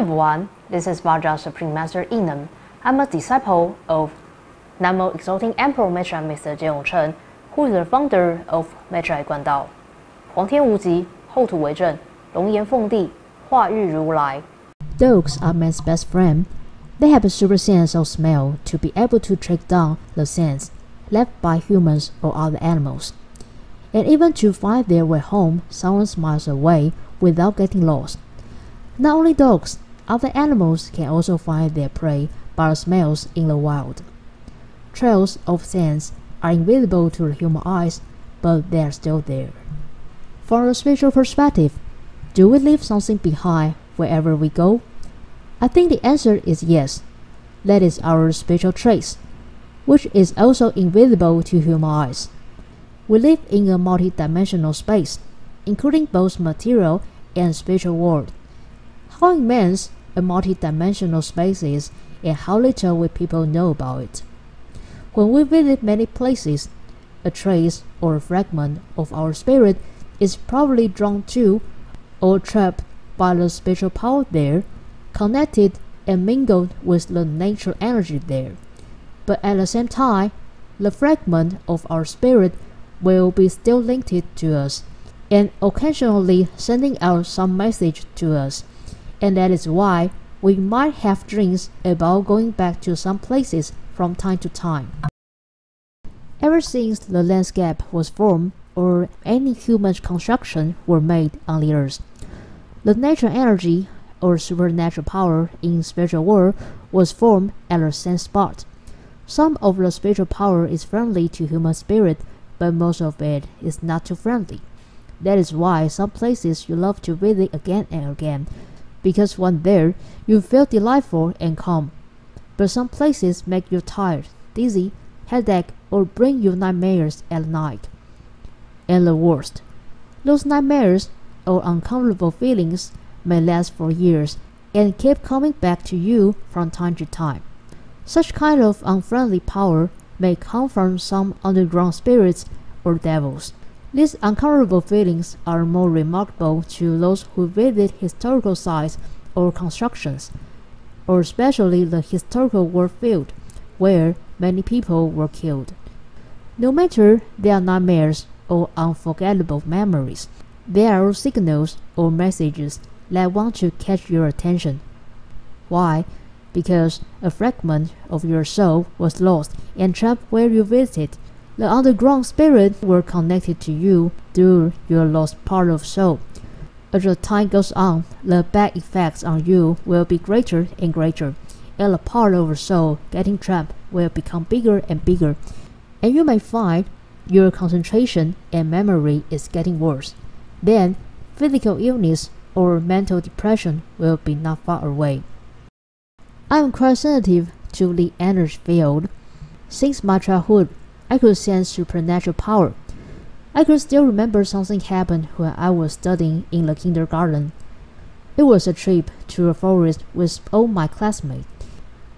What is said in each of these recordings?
everyone, this is Vajra Supreme Master Yineng. I'm a disciple of Namo Exalting Emperor Maitreya Mr. Jian Chen, who is the founder of Maitreya Guandao. 皇天无极，后土为证，龙颜凤地，化育如来。 Dogs are man's best friend. They have a super sense of smell to be able to track down the scents left by humans or other animals, and even to find their way home several miles away without getting lost. Not only dogs, other animals can also find their prey by the smells in the wild. Trails of scents are invisible to the human eyes, but they are still there. From a spiritual perspective, do we leave something behind wherever we go? I think the answer is yes. That is our spiritual trace, which is also invisible to human eyes. We live in a multi-dimensional space, including both material and spiritual world. How immense a multi-dimensional space is, and how little we people know about it. When we visit many places, a trace or a fragment of our spirit is probably drawn to or trapped by the spiritual power there, connected and mingled with the nature energy there. But at the same time, the fragment of our spirit will be still linked to us, and occasionally sending out some message to us, and that is why we might have dreams about going back to some places from time to time. Ever since the landscape was formed or any human construction were made on the earth, the nature energy or supernatural power in spiritual world was formed at the same spot. Some of the spiritual power is friendly to human spirit, but most of it is not too friendly. That is why some places you love to visit again and again, because when there, you feel delightful and calm. But some places make you tired, dizzy, headache, or bring you nightmares at night. And the worst, those nightmares or uncomfortable feelings may last for years and keep coming back to you from time to time. Such kind of unfriendly power may come from some underground spirits or devils. These uncomfortable feelings are more remarkable to those who visit historical sites or constructions, or especially the historical war field, where many people were killed. No matter they are nightmares or unforgettable memories, they are signals or messages that want to catch your attention. Why? Because a fragment of your soul was lost and trapped where you visited. The underground spirits were connected to you through your lost part of soul. As the time goes on, the bad effects on you will be greater and greater, and the part of your soul getting trapped will become bigger and bigger, and you may find your concentration and memory is getting worse. Then, physical illness or mental depression will be not far away. I am quite sensitive to the energy field. Since my childhood, I could sense supernatural power. I could still remember something happened when I was studying in the kindergarten. It was a trip to a forest with all my classmates,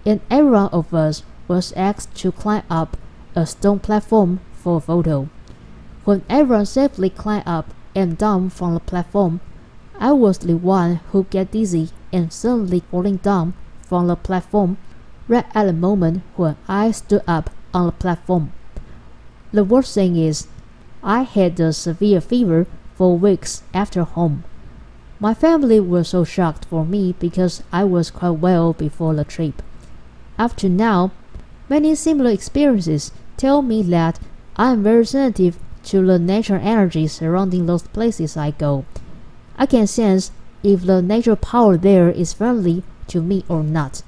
and every one of us was asked to climb up a stone platform for a photo. When everyone safely climbed up and down from the platform, I was the one who got dizzy and suddenly falling down from the platform right at the moment when I stood up on the platform. The worst thing is, I had a severe fever for weeks after home. My family was so shocked for me because I was quite well before the trip. Up to now, many similar experiences tell me that I am very sensitive to the nature energy surrounding those places I go. I can sense if the natural power there is friendly to me or not.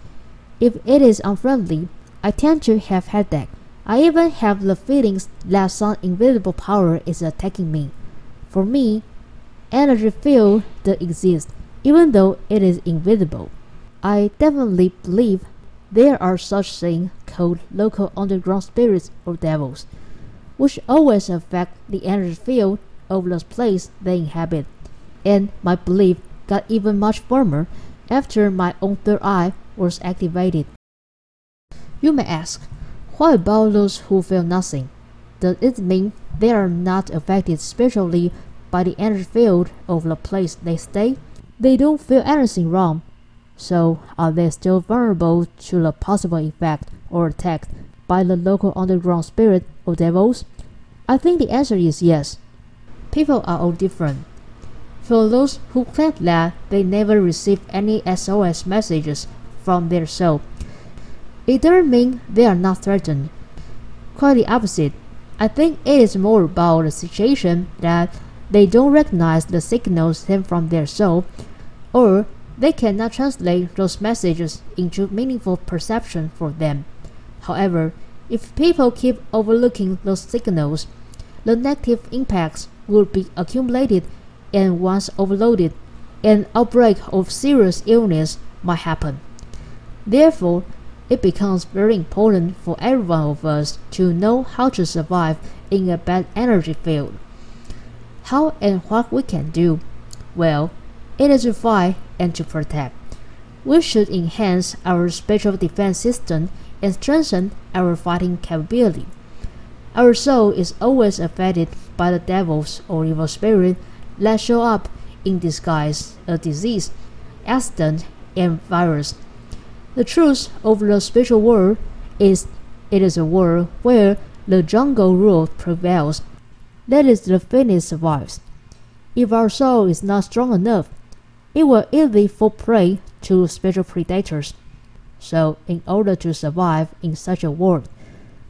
If it is unfriendly, I tend to have headache. I even have the feelings that some invisible power is attacking me. For me, energy field does exist, even though it is invisible. I definitely believe there are such things called local underground spirits or devils, which always affect the energy field of the place they inhabit. And my belief got even much firmer after my own third eye was activated. You may ask, what about those who feel nothing? Does it mean they are not affected spiritually by the energy field of the place they stay? They don't feel anything wrong, So are they still vulnerable to the possible effect or attack by the local underground spirit or devils? I think the answer is yes. People are all different. For those who claim that they never received any SOS messages from their soul, it doesn't mean they are not threatened. Quite the opposite. I think it is more about the situation that they don't recognize the signals sent from their soul, or they cannot translate those messages into meaningful perception for them. However, if people keep overlooking those signals, the negative impacts will be accumulated, and once overloaded, an outbreak of serious illness might happen. Therefore, it becomes very important for every one of us to know how to survive in a bad energy field. How and what we can do? Well, it is to fight and to protect. We should enhance our spiritual defense system and strengthen our fighting capability. Our soul is always affected by the devils or evil spirits that show up in disguise, a disease, accident, and virus. The truth of the spiritual world is it is a world where the jungle rule prevails. That is, the fittest survives. If our soul is not strong enough, it will easily fall prey to spiritual predators. So, in order to survive in such a world,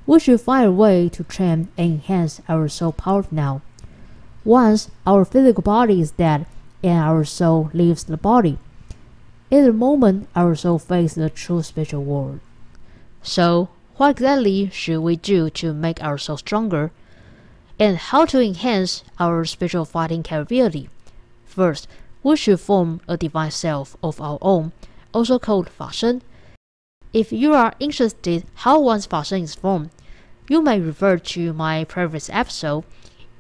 we should find a way to train and enhance our soul power now. Once our physical body is dead and our soul leaves the body, in the moment our soul faces the true spiritual world. So, what exactly should we do to make our soul stronger? And how to enhance our spiritual fighting capability? First, we should form a divine self of our own, also called Fa-Shen. If you are interested how one's Fa-Shen is formed, you may refer to my previous episode,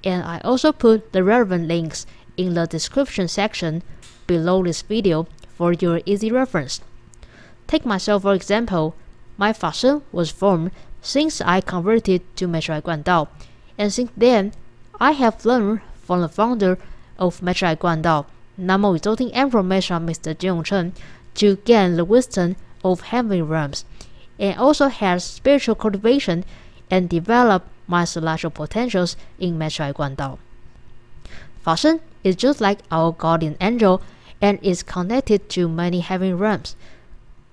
and I also put the relevant links in the description section below this video for your easy reference. Take myself for example. My Fa-Shen was formed since I converted to Meishu Guandao, and since then, I have learned from the founder of Meishu Guandao, Namo Exalting Emperor Meishu Mr. Jin Yongchen, to gain the wisdom of heavenly realms, and also had spiritual cultivation and develop my celestial potentials in Meishu Guandao. Fa-Shen is just like our guardian angel and is connected to many heavenly realms.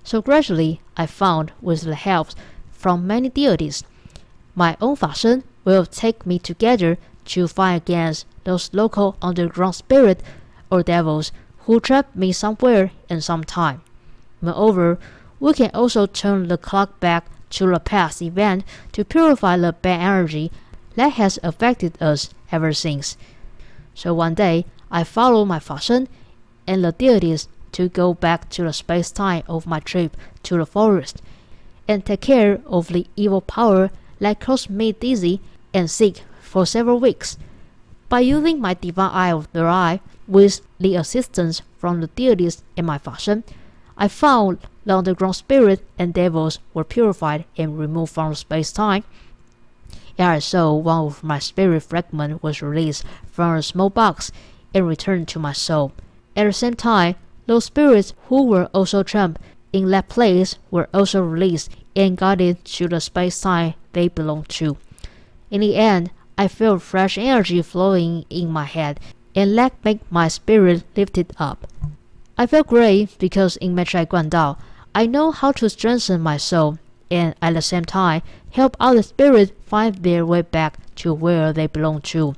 So gradually, I found with the help from many deities, my own Fa-Shen will take me together to fight against those local underground spirits or devils who trap me somewhere and sometime. Moreover, we can also turn the clock back to the past event to purify the bad energy that has affected us ever since. So one day, I follow my Fa-Shen and the deities to go back to the space-time of my trip to the forest and take care of the evil power that caused me dizzy and sick for several weeks. By using my divine eye of the eye with the assistance from the deities and my Fa-Shen, I found the underground spirits and devils were purified and removed from space-time, and I saw one of my spirit fragments was released from a small box and returned to my soul. At the same time, those spirits who were also trapped in that place were also released and guided to the space-time they belonged to. In the end, I felt fresh energy flowing in my head, and that made my spirit lifted up. I felt great because in Meishu Guandao, I know how to strengthen my soul, and at the same time, help other spirits find their way back to where they belong to.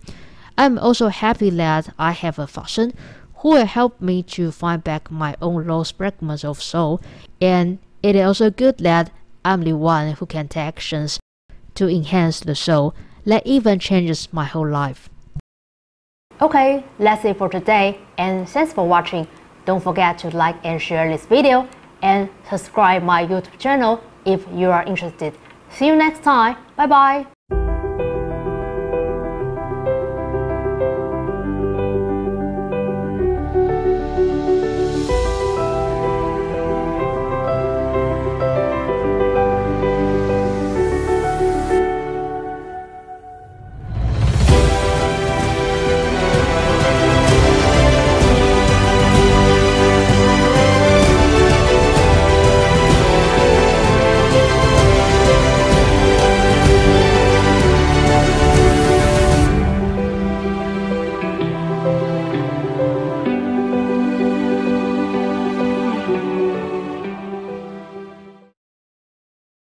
I'm also happy that I have a Fa-Shen who will help me to find back my own lost fragments of soul, and it is also good that I'm the one who can take actions to enhance the soul that even changes my whole life. Okay, that's it for today, and thanks for watching. Don't forget to like and share this video, and subscribe my YouTube channel if you are interested. See you next time. Bye bye.